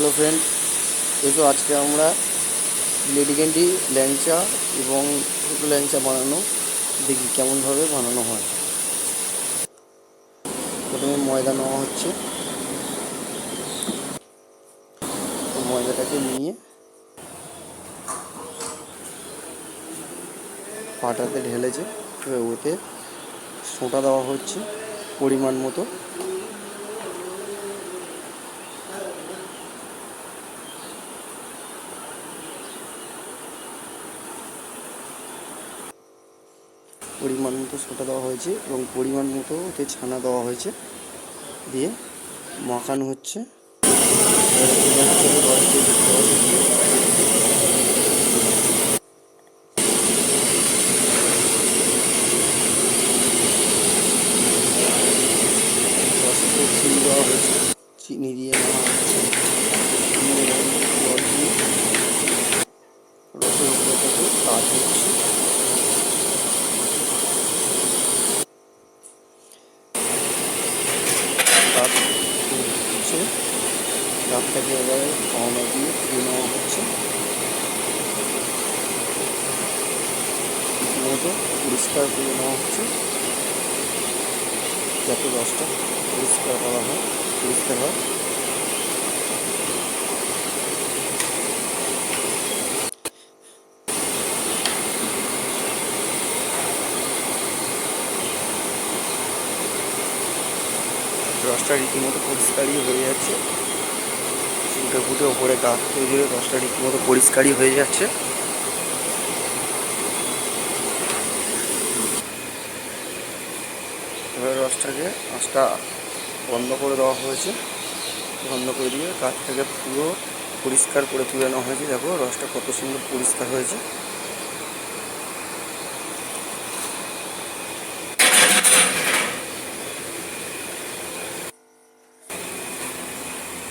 Hello friend, এই তো আজকে আমরা লেডি ক্যান্ডি ল্যাংচা এবং ছোটো ল্যাংচা বানানো দেখি কেমনভাবে বানানো হয়। প্রথমে ময়দা নেওয়া হচ্ছে, তো ময়দাটাকে নিয়ে পাটাতে ঢেলেছে, এবার ওতে সোঁটা দেওয়া হচ্ছে পরিমাণ মতো। পরিমাণ মতো সোঁটা দেওয়া হয়েছে এবং পরিমাণ মতো ওতে ছানা দেওয়া হয়েছে, দিয়ে মাখানো হচ্ছে। চিনি দেওয়া হয়েছে, চিনি দিয়ে নেওয়া হচ্ছে, চিনি এবং জল দিয়ে রসের উপরে থেকে কাজ হচ্ছে। কাপ হচ্ছে, কাপটাকে এবারে পাওনা দিয়ে ধুয়ে নেওয়া হচ্ছে, রীতিমতো পরিষ্কার করে নেওয়া হচ্ছে যাতে রসটা পরিষ্কার করা হয়, পরিষ্কার হয়। রসটা রীতিমতো পরিষ্কারই হয়ে যাচ্ছে, ফুটে ফুটে ওপরে গাছ তৈরি হয়ে রসটা রীতিমতো পরিষ্কারই হয়ে যাচ্ছে। এবার রসটাকে আঁচটা বন্ধ করে দেওয়া হয়েছে, বন্ধ করে দিয়ে গাছ থেকে পুরো পরিষ্কার করে তুলে নেওয়া হয়েছে। দেখো রসটা কত সুন্দর পরিষ্কার হয়েছে।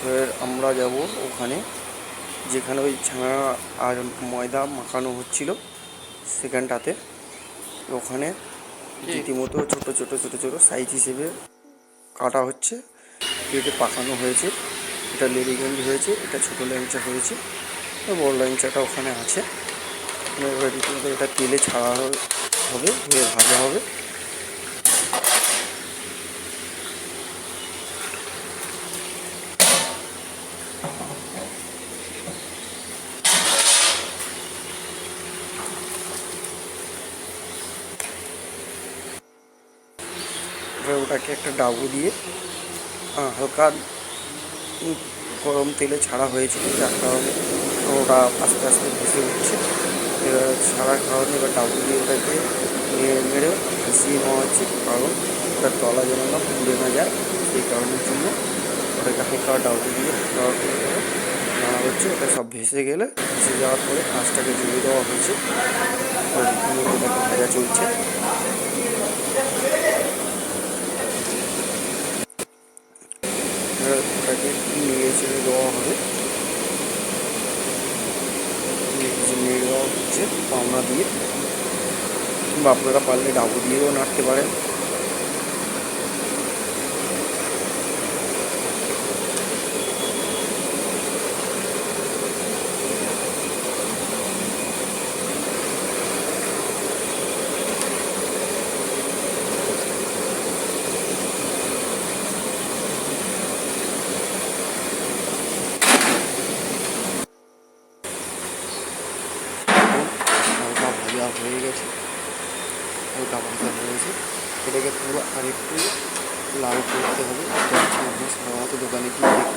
এবার আমরা যাব ওখানে যেখানে ওই ছানা আর ময়দা মাখানো হচ্ছিল সেখানটাতে। ওখানে রীতিমতো ছোটো ছোটো ছোটো ছোটো সাইজ হিসেবে কাটা হচ্ছে, কেটে পাকানো হয়েছে। এটা লেডি ক্যান্ডি হয়েছে, এটা ছোটো ল্যাংচা হয়েছে, বড় ল্যাংচাটা ওখানে আছে। এবার রীতিমতো এটা তেলে ছাড়া হবে, দিয়ে ভাজা হবে। এবার ওটাকে একটা ডাবু দিয়ে হালকা গরম তেলে ছাড়া হয়েছিল, যার কারণে ওটা আস্তে আস্তে ভেসে উঠছে। এবার ছাড়ার কারণে এবার ডাবু দিয়ে ওটাকে নেড়ে নেড়ে ভাসিয়ে নেওয়া হচ্ছে, কারণ ওটার তলা যেন না পুড়ে না যায়, সেই কারণের জন্য ওটাকে হালকা ডাবু দিয়ে নাড়া হচ্ছে। ওটা সব ভেসে গেলে, ভেসে যাওয়ার পরে কাঁচটাকে জুড়ে দেওয়া হয়েছে, রীতিমতো ওটাকে ভাজা চলছে। ওটাকে নেড়ে চেড়ে দেওয়া হবে, নেড়ে দেওয়া হচ্ছে পাওনা দিয়ে, বা আপনারা পারলে ডাবু দিয়েও নাড়তে পারেন। হালকা ভাজা হয়ে গেছে, হালকা ভাজা হয়েছে। এটাকে পুরো আরেকটু লাল করতে হবে। আমরা সাধারণত দোকানে গিয়ে দেখি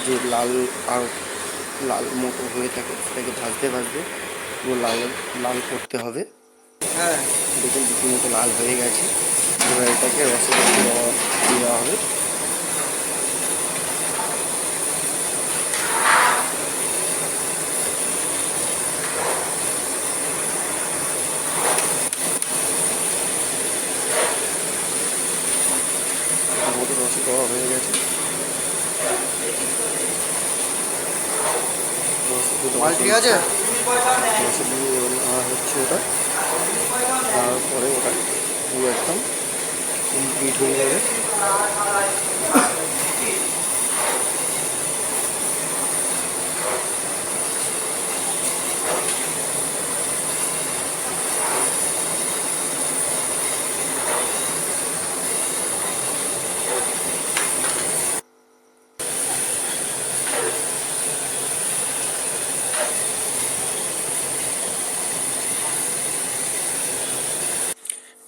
যে লাল আর লাল মতো হয়ে থাকে, সেটাকে ভাজতে ভাজতে পুরো লাল লাল করতে হবে। হ্যাঁ, দেখুন রীতিমতো লাল হয়ে গেছে। এবার এটাকে রসে দেওয়া হবে। মোটামুটি রসে দেওয়া হয়ে গেছে। ঠিক আছে, রসে দিয়ে নেওয়া হচ্ছে ওটা। তারপরে ওটা পুরো একদম কমপ্লিট হয়ে যাবে।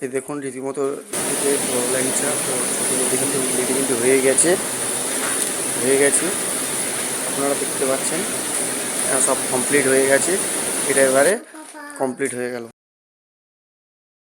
এই দেখুন রীতিমতো দিকে বড় ল্যাংচা তো ছোটো মধ্যে কিন্তু রেডি কিন্তু হয়ে গেছে আপনারা দেখতে পাচ্ছেন সব কমপ্লিট হয়ে গেছে। এটা এবারে কমপ্লিট হয়ে গেল।